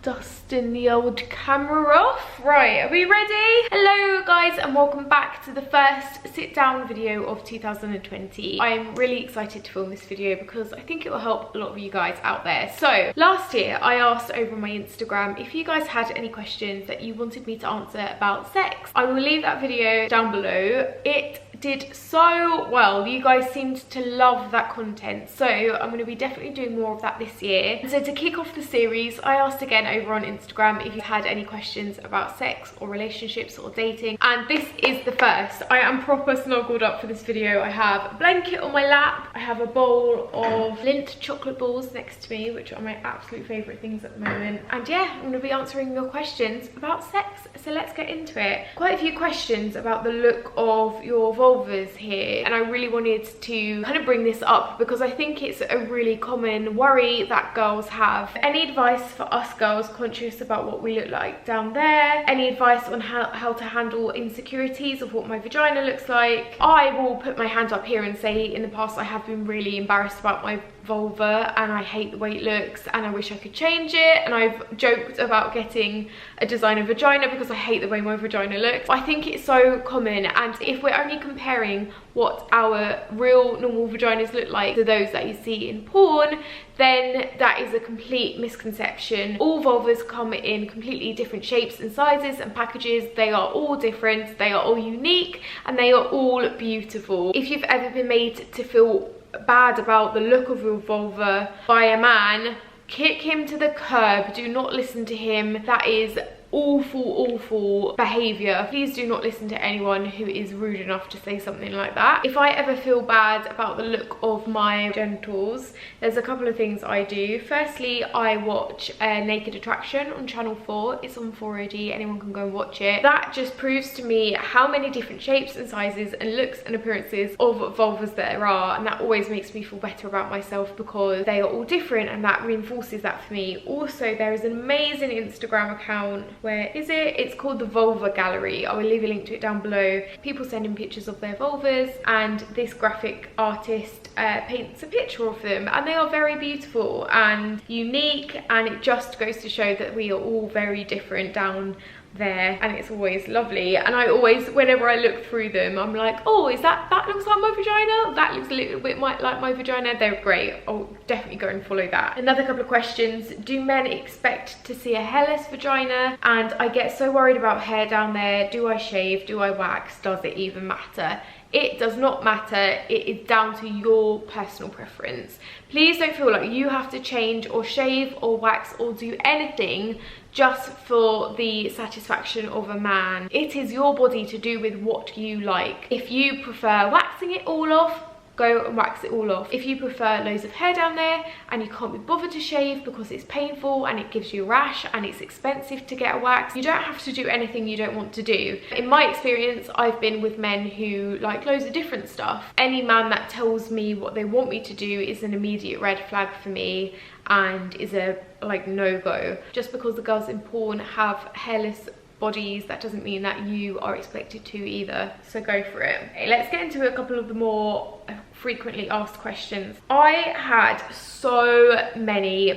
dusting the old camera off. Right, are we ready? Hello guys and welcome back to the first sit down video of 2020. I'm really excited to film this video because I think it will help a lot of you guys out there. So last year I asked over on my Instagram if you guys had any questions that you wanted me to answer about sex. I will leave that video down below. It did so well. You guys seemed to love that content, so I'm going to be definitely doing more of that this year. And so to kick off the series, I asked again over on Instagram if you had any questions about sex or relationships or dating, and this is the first. I am proper snuggled up for this video. I have a blanket on my lap, I have a bowl of Lindt chocolate balls next to me, which are my absolute favourite things at the moment, and yeah, I'm going to be answering your questions about sex, so let's get into it. Quite a few questions about the look of your vulvas here, and I really wanted to kind of bring this up because I think it's a really common worry that girls have. Any advice for us girls conscious about what we look like down there? Any advice on how to handle insecurities of what my vagina looks like? I will put my hand up here and say in the past I have been really embarrassed about my vulva and I hate the way it looks and I wish I could change it, and I've joked about getting a designer vagina because I hate the way my vagina looks. I think it's so common, and if we're only comparing what our real normal vaginas look like to those that you see in porn, then that is a complete misconception. All vulvas come in completely different shapes and sizes and packages. They are all different, they are all unique, and they are all beautiful. If you've ever been made to feel bad about the look of your vulva by a man, kick him to the curb. Do not listen to him. That is awful behavior. Please do not listen to anyone who is rude enough to say something like that. If I ever feel bad about the look of my genitals, there's a couple of things I do. Firstly, I watch Naked Attraction on Channel 4. It's on 4OD, anyone can go and watch it. That just proves to me how many different shapes and sizes and looks and appearances of vulvas there are, and that always makes me feel better about myself because they are all different, and that reinforces that for me. Also, there is an amazing Instagram account. Where is it? It's called the Vulva Gallery. I will leave a link to it down below. People send in pictures of their vulvas, and this graphic artist paints a picture of them, and they are very beautiful and unique, and it just goes to show that we are all very different down there, and it's always lovely. And I always, whenever I look through them, I'm like, oh, is that looks like my vagina, that looks a little bit like my vagina. They're great. I'll definitely go and follow that. Another couple of questions: do men expect to see a hairless vagina? And I get so worried about hair down there. Do I shave? Do I wax? Does it even matter? It does not matter. It is down to your personal preference. Please don't feel like you have to change or shave or wax or do anything just for the satisfaction of a man. It is your body to do with what you like. If you prefer waxing it all off, go and wax it all off. If you prefer loads of hair down there and you can't be bothered to shave because it's painful and it gives you a rash and it's expensive to get a wax, you don't have to do anything you don't want to do. In my experience, I've been with men who like loads of different stuff. Any man that tells me what they want me to do is an immediate red flag for me and is a like no-go. Just because the girls in porn have hairless bodies, that doesn't mean that you are expected to either, so go for it. Okay, let's get into a couple of the more frequently asked questions. I had so many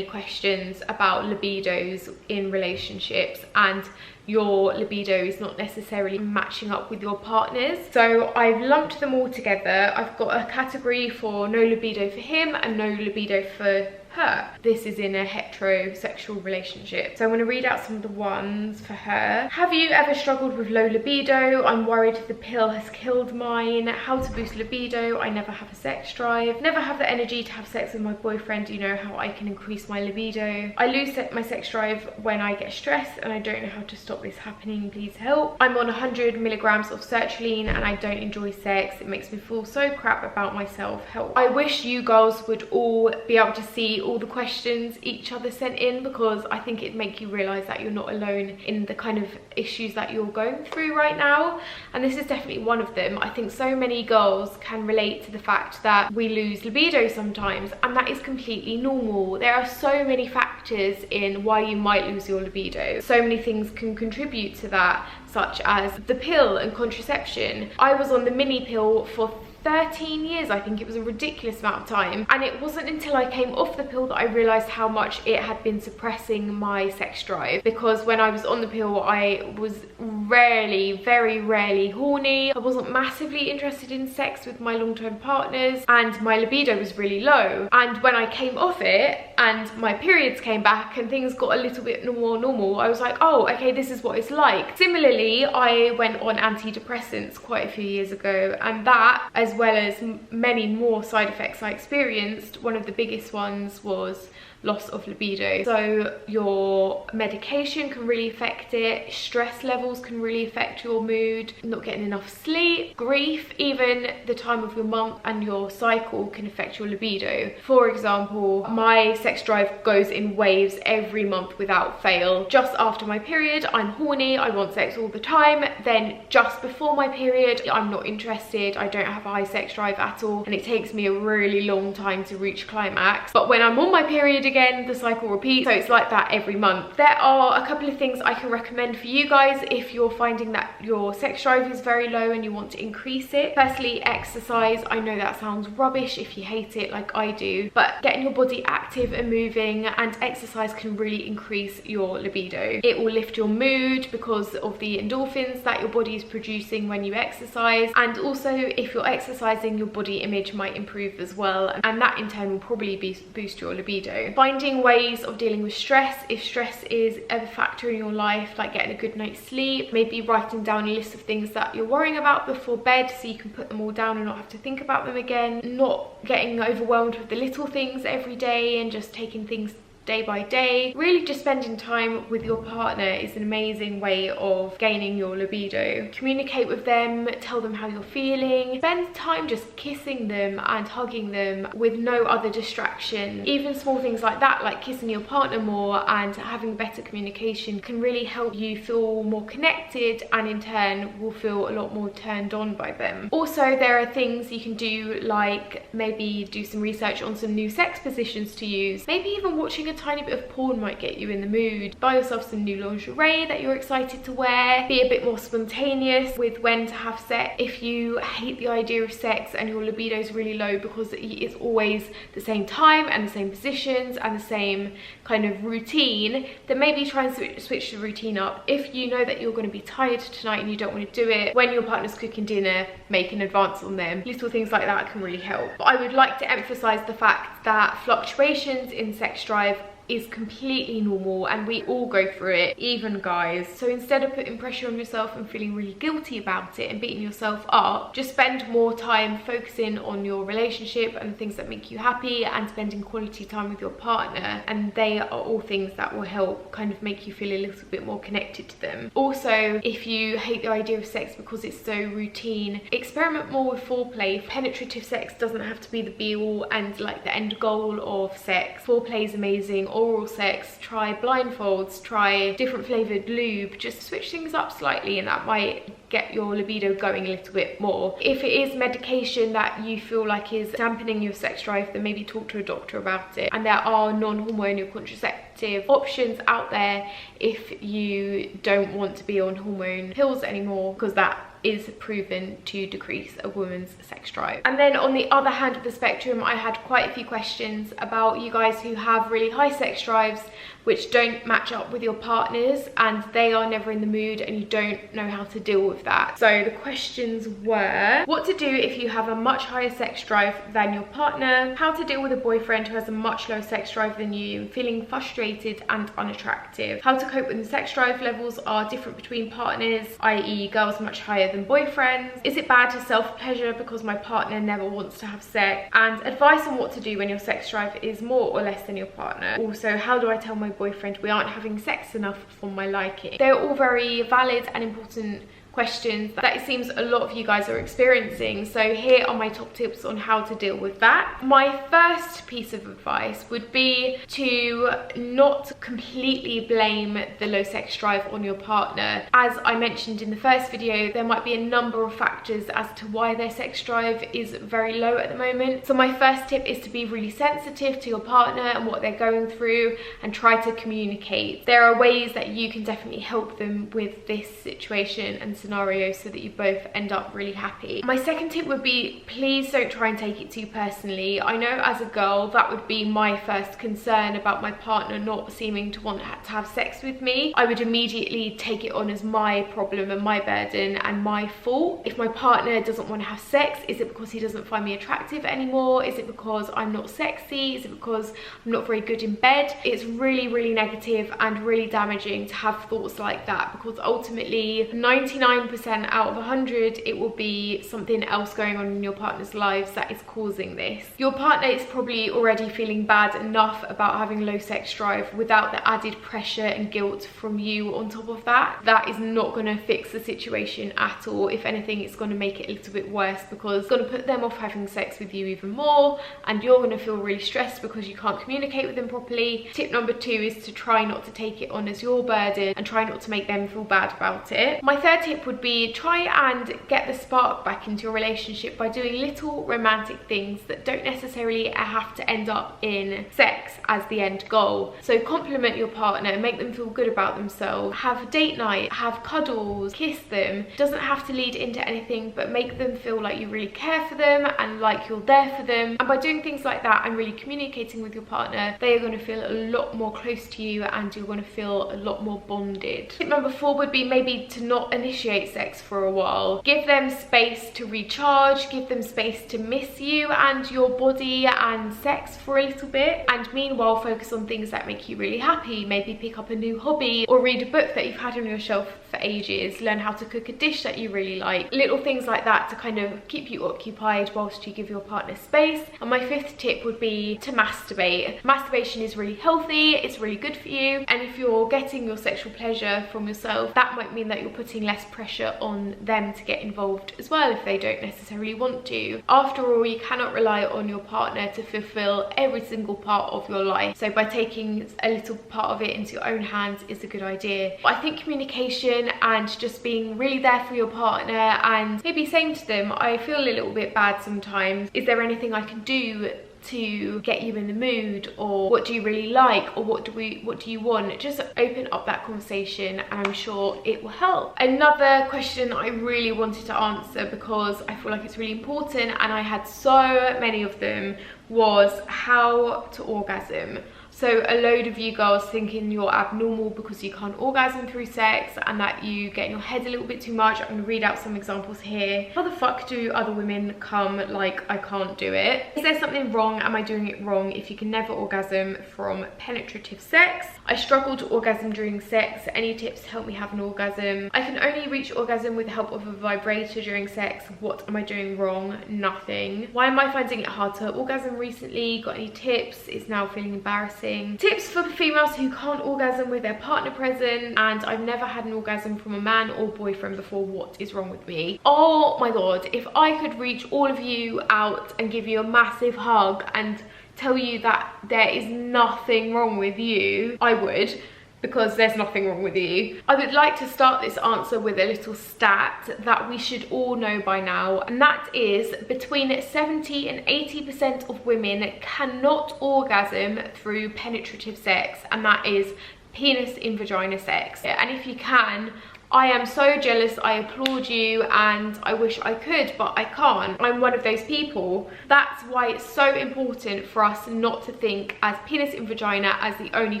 questions about libidos in relationships, and your libido is not necessarily matching up with your partner's, so I've lumped them all together. I've got a category for no libido for him and no libido for her. This is in a heterosexual relationship, so I'm going to read out some of the ones for her. Have you ever struggled with low libido? I'm worried the pill has killed mine. How to boost libido? I never have a sex drive. Never have the energy to have sex with my boyfriend. Do you know how I can increase my libido? I lose my sex drive when I get stressed and I don't know how to stop this happening. Please help. I'm on 100 milligrams of sertraline and I don't enjoy sex. It makes me feel so crap about myself. Help. I wish you girls would all be able to see all the questions each other sent in, because I think it'd make you realize that you're not alone in the kind of issues that you're going through right now, and this is definitely one of them. I think so many girls can relate to the fact that we lose libido sometimes, and that is completely normal. There are so many factors in why you might lose your libido. So many things can contribute to that, such as the pill and contraception. I was on the mini pill for 13 years, I think. It was a ridiculous amount of time, and it wasn't until I came off the pill that I realized how much it had been suppressing my sex drive, because when I was on the pill I was very rarely horny. I wasn't massively interested in sex with my long-term partners, and my libido was really low. And when I came off it and my periods came back and things got a little bit more normal, I was like, oh, okay, this is what it's like. Similarly, I went on antidepressants quite a few years ago, and that, as well as many more side effects I experienced, one of the biggest ones was loss of libido. So your medication can really affect it, stress levels can really affect your mood, not getting enough sleep, grief, even the time of your month and your cycle can affect your libido. For example, my sex drive goes in waves every month without fail. Just after my period, I'm horny, I want sex all the time. Then just before my period, I'm not interested, I don't have a high sex drive at all, and it takes me a really long time to reach climax. But when I'm on my period again, the cycle repeats. So it's like that every month. There are a couple of things I can recommend for you guys if you're finding that your sex drive is very low and you want to increase it. Firstly, exercise. I know that sounds rubbish if you hate it like I do, but getting your body active and moving, and exercise can really increase your libido. It will lift your mood because of the endorphins that your body is producing when you exercise, and also if you're exercising, your body image might improve as well, and that in turn will probably boost your libido. Finding ways of dealing with stress. If stress is a factor in your life, like getting a good night's sleep, maybe writing down a list of things that you're worrying about before bed so you can put them all down and not have to think about them again. Not getting overwhelmed with the little things every day and just taking things day by day. Really just spending time with your partner is an amazing way of gaining your libido. Communicate with them, tell them how you're feeling. Spend time just kissing them and hugging them with no other distraction. Even small things like that, like kissing your partner more and having better communication, can really help you feel more connected, and in turn will feel a lot more turned on by them. Also, there are things you can do, like maybe do some research on some new sex positions to use. Maybe even watching a tiny bit of porn might get you in the mood. Buy yourself some new lingerie that you're excited to wear. Be a bit more spontaneous with when to have sex. If you hate the idea of sex and your libido is really low because it's always the same time and the same positions and the same kind of routine, then maybe try and switch the routine up. If you know that you're going to be tired tonight and you don't want to do it, when your partner's cooking dinner, make an advance on them. Little things like that can really help. But I would like to emphasize the fact that fluctuations in sex drive is completely normal, and we all go through it, even guys. So instead of putting pressure on yourself and feeling really guilty about it and beating yourself up, just spend more time focusing on your relationship and the things that make you happy, and spending quality time with your partner, and they are all things that will help kind of make you feel a little bit more connected to them. Also, if you hate the idea of sex because it's so routine, experiment more with foreplay. Penetrative sex doesn't have to be the be all and like the end goal of sex. Foreplay is amazing. Oral sex, try blindfolds, try different flavored lube. Just switch things up slightly, and that might get your libido going a little bit more. If it is medication that you feel like is dampening your sex drive, then maybe talk to a doctor about it. And there are non-hormonal contraceptive options out there if you don't want to be on hormone pills anymore, because that is proven to decrease a woman's sex drive. And then on the other hand of the spectrum, I had quite a few questions about you guys who have really high sex drives which don't match up with your partners, and they are never in the mood and you don't know how to deal with that. So the questions were: what to do if you have a much higher sex drive than your partner, how to deal with a boyfriend who has a much lower sex drive than you, feeling frustrated and unattractive, how to cope when the sex drive levels are different between partners, i.e. girls much higher than boyfriends, is it bad to self-pleasure because my partner never wants to have sex, and advice on what to do when your sex drive is more or less than your partner. Also, how do I tell my boyfriend we aren't having sex enough for my liking? They're all very valid and important questions that it seems a lot of you guys are experiencing. So here are my top tips on how to deal with that. My first piece of advice would be to not completely blame the low sex drive on your partner. As I mentioned in the first video, there might be a number of factors as to why their sex drive is very low at the moment. So my first tip is to be really sensitive to your partner and what they're going through, and try to communicate. There are ways that you can definitely help them with this situation and scenario so that you both end up really happy. My second tip would be, please don't try and take it too personally. I know as a girl that would be my first concern about my partner not seeming to want to have sex with me. I would immediately take it on as my problem and my burden and my fault. If my partner doesn't want to have sex, is it because he doesn't find me attractive anymore? Is it because I'm not sexy? Is it because I'm not very good in bed? It's really, really negative and really damaging to have thoughts like that, because ultimately 99% out of 100 it will be something else going on in your partner's lives that is causing this. Your partner is probably already feeling bad enough about having low sex drive without the added pressure and guilt from you on top of that. That is not going to fix the situation at all. If anything, it's going to make it a little bit worse, because it's going to put them off having sex with you even more, and you're going to feel really stressed because you can't communicate with them properly. Tip number 2 is to try not to take it on as your burden and try not to make them feel bad about it. My third tip would be, try and get the spark back into your relationship by doing little romantic things that don't necessarily have to end up in sex as the end goal. So compliment your partner, make them feel good about themselves, have a date night, have cuddles, kiss them. It doesn't have to lead into anything, but make them feel like you really care for them and like you're there for them. And by doing things like that and really communicating with your partner, they are going to feel a lot more close to you and you're going to feel a lot more bonded. Tip number 4 would be maybe to not initiate sex for a while. Give them space to recharge, give them space to miss you and your body and sex for a little bit, and meanwhile focus on things that make you really happy. Maybe pick up a new hobby or read a book that you've had on your shelf for ages, learn how to cook a dish that you really like. Little things like that to kind of keep you occupied whilst you give your partner space. And my 5th tip would be to masturbate. Masturbation is really healthy, it's really good for you, and if you're getting your sexual pleasure from yourself, that might mean that you're putting less pressure on them to get involved as well if they don't necessarily want to. After all, you cannot rely on your partner to fulfill every single part of your life, so by taking a little part of it into your own hands is a good idea. But I think communication and just being really there for your partner and maybe saying to them, I feel a little bit bad sometimes, is there anything I can do to get you in the mood, or what do you really like, or what do you want? Just open up that conversation and I'm sure it will help. Another question I really wanted to answer, because I feel like it's really important and I had so many of them, was how to orgasm. So a load of you girls thinking you're abnormal because you can't orgasm through sex and that you get in your head a little bit too much. I'm gonna read out some examples here. How the fuck do other women come? Like, I can't do it. Is there something wrong? Am I doing it wrong if you can never orgasm from penetrative sex? I struggle to orgasm during sex. Any tips to help me have an orgasm? I can only reach orgasm with the help of a vibrator during sex. What am I doing wrong? Nothing. Why am I finding it hard to orgasm recently? Got any tips? It's now feeling embarrassing. Tips for females who can't orgasm with their partner present, and I've never had an orgasm from a man or boyfriend before. What is wrong with me? Oh my god, if I could reach all of you out and give you a massive hug and tell you that there is nothing wrong with you, I would, because there's nothing wrong with you. I would like to start this answer with a little stat that we should all know by now, and that is between 70 and 80% of women cannot orgasm through penetrative sex, and that is penis in vagina sex. And if you can, I am so jealous, I applaud you, and I wish I could, but I can't. I'm one of those people. That's why it's so important for us not to think as penis in vagina as the only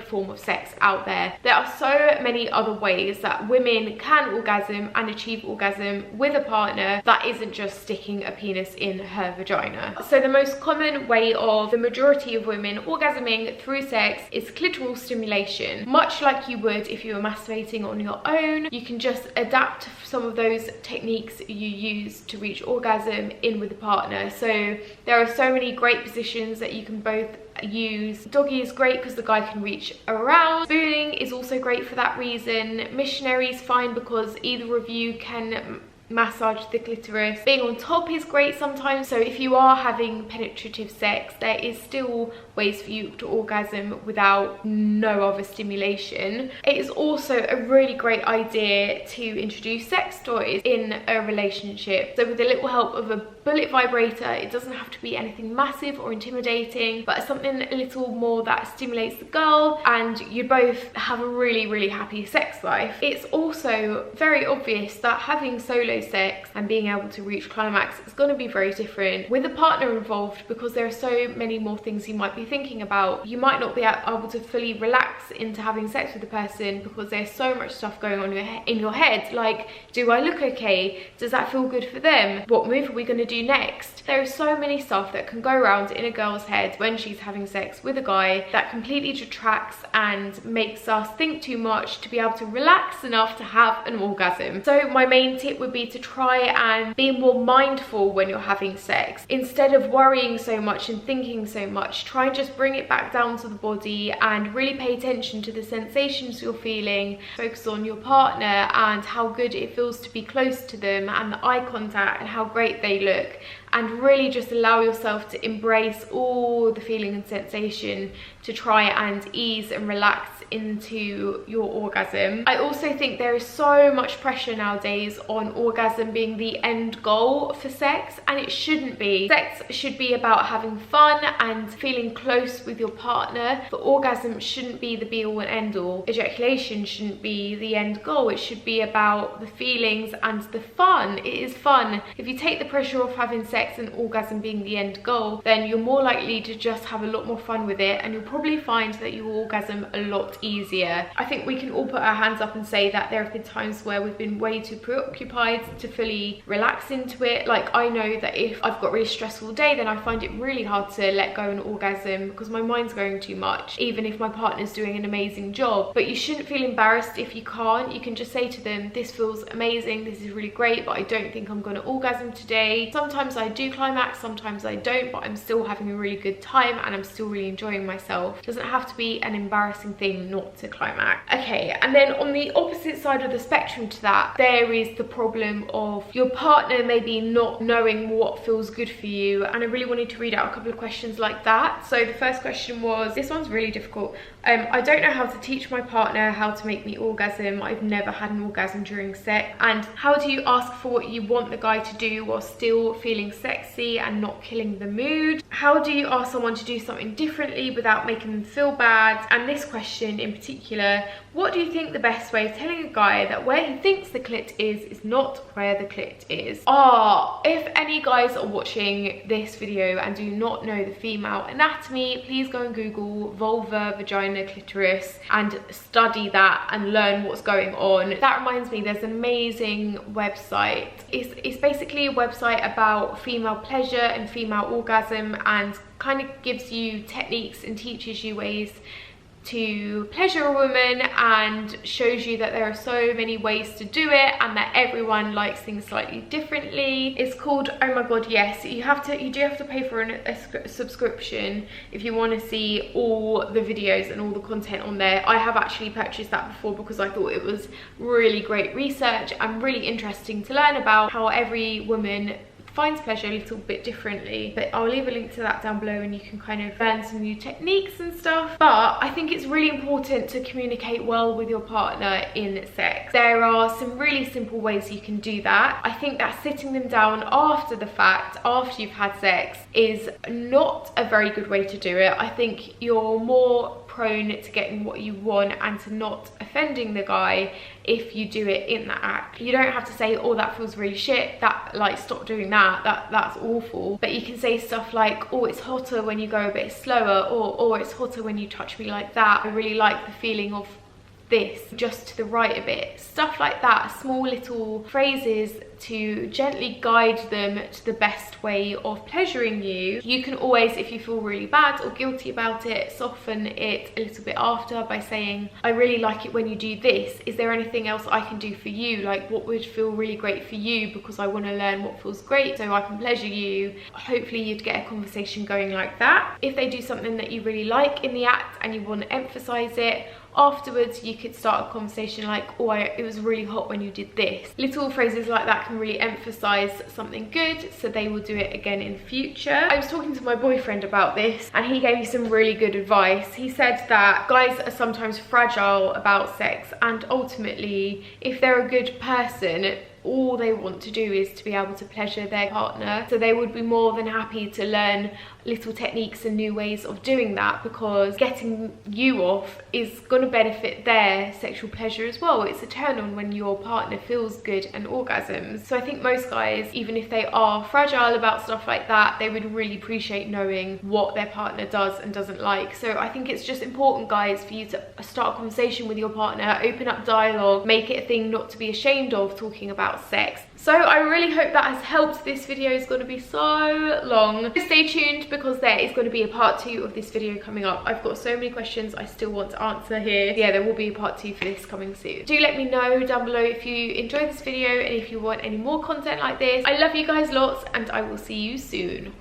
form of sex out there. There are so many other ways that women can orgasm and achieve orgasm with a partner that isn't just sticking a penis in her vagina. So the most common way of the majority of women orgasming through sex is clitoral stimulation. Much like you would if you were masturbating on your own, you can just adapt some of those techniques you use to reach orgasm in with a partner. So there are so many great positions that you can both use. Doggy is great because the guy can reach around. Spooning is also great for that reason. Missionary is fine because either of you can massage the clitoris. Being on top is great sometimes, so if you are having penetrative sex, there is still ways for you to orgasm without no other stimulation. It is also a really great idea to introduce sex toys in a relationship. So with a little help of a bullet vibrator, it doesn't have to be anything massive or intimidating, but something a little more that stimulates the girl, and you both have a really happy sex life. It's also very obvious that having solo sex and being able to reach climax is going to be very different with a partner involved, because there are so many more things you might be thinking about. You might not be able to fully relax into having sex with the person because there's so much stuff going on in your head, like, do I look okay? Does that feel good for them? What move are we going to do next? There is so many stuff that can go around in a girl's head when she's having sex with a guy that completely detracts and makes us think too much to be able to relax enough to have an orgasm. So my main tip would be to try and be more mindful when you're having sex. Instead of worrying so much and thinking so much, try and just bring it back down to the body and really pay attention to the sensations you're feeling. Focus on your partner and how good it feels to be close to them, and the eye contact and how great they look, and really just allow yourself to embrace all the feeling and sensation to try and ease and relax into your orgasm. I also think there is so much pressure nowadays on orgasm being the end goal for sex, and it shouldn't be. Sex should be about having fun and feeling close with your partner. The orgasm shouldn't be the be all and end all. Ejaculation shouldn't be the end goal. It should be about the feelings and the fun. It is fun. If you take the pressure off having sex and orgasm being the end goal, then you're more likely to just have a lot more fun with it, and you'll probably find that you orgasm a lot easier. I think we can all put our hands up and say that there have been times where we've been way too preoccupied to fully relax into it. Like, I know that if I've got a really stressful day, then I find it really hard to let go and orgasm because my mind's going too much, even if my partner's doing an amazing job. But you shouldn't feel embarrassed if you can't. You can just say to them, this feels amazing, this is really great, but I don't think I'm going to orgasm today. Sometimes I do climax, sometimes I don't, but I'm still having a really good time and I'm still really enjoying myself. It doesn't have to be an embarrassing thing not to climax. Okay, and then on the opposite side of the spectrum to that, there is the problem of your partner maybe not knowing what feels good for you, and I really wanted to read out a couple of questions like that. So the first question was, this one's really difficult. I don't know how to teach my partner how to make me orgasm. I've never had an orgasm during sex. And how do you ask for what you want the guy to do while still feeling sexy and not killing the mood? How do you ask someone to do something differently without making them feel bad? And this question in particular, what do you think the best way of telling a guy that where he thinks the clit is not where the clit is? If any guys are watching this video and do not know the female anatomy, please go and Google vulva, vagina, clitoris and study that and learn what's going on. That reminds me, there's an amazing website. It's basically a website about female pleasure and female orgasm, and kind of gives you techniques and teaches you ways to pleasure a woman and shows you that there are so many ways to do it and that everyone likes things slightly differently. It's called, oh my god, yes, you do have to pay for a subscription if you want to see all the videos and all the content on there. I have actually purchased that before because I thought it was really great research and really interesting to learn about how every woman finds pleasure a little bit differently. But I'll leave a link to that down below and you can kind of learn some new techniques and stuff. But I think it's really important to communicate well with your partner in sex. There are some really simple ways you can do that. I think that sitting them down after the fact, after you've had sex, is not a very good way to do it. I think you're more prone to getting what you want and to not offending the guy if you do it in that act. You don't have to say, oh, that feels really shit, that, like, stop doing that, that's awful. But you can say stuff like, oh, it's hotter when you go a bit slower, or oh, it's hotter when you touch me like that. I really like the feeling of this, just to the right a bit. Stuff like that, small little phrases to gently guide them to the best way of pleasuring you. You can always, if you feel really bad or guilty about it, soften it a little bit after by saying, I really like it when you do this. Is there anything else I can do for you? Like, what would feel really great for you, because I want to learn what feels great so I can pleasure you. Hopefully you'd get a conversation going like that. If they do something that you really like in the act and you want to emphasize it, afterwards you could start a conversation like, oh, it was really hot when you did this. Little phrases like that can really emphasize something good, so they will do it again in future. I was talking to my boyfriend about this and he gave me some really good advice. He said that guys are sometimes fragile about sex, and ultimately if they're a good person, all they want to do is to be able to pleasure their partner, so they would be more than happy to learn little techniques and new ways of doing that, because getting you off is going to benefit their sexual pleasure as well. It's a turn on when your partner feels good and orgasms. So I think most guys, even if they are fragile about stuff like that, they would really appreciate knowing what their partner does and doesn't like. So I think it's just important, guys, for you to start a conversation with your partner, open up dialogue, make it a thing not to be ashamed of talking about sex. So I really hope that has helped. This video is going to be so long. Stay tuned because there is going to be a part 2 of this video coming up. I've got so many questions I still want to answer here. Yeah, there will be a part 2 for this coming soon. Do let me know down below if you enjoyed this video and if you want any more content like this. I love you guys lots and I will see you soon.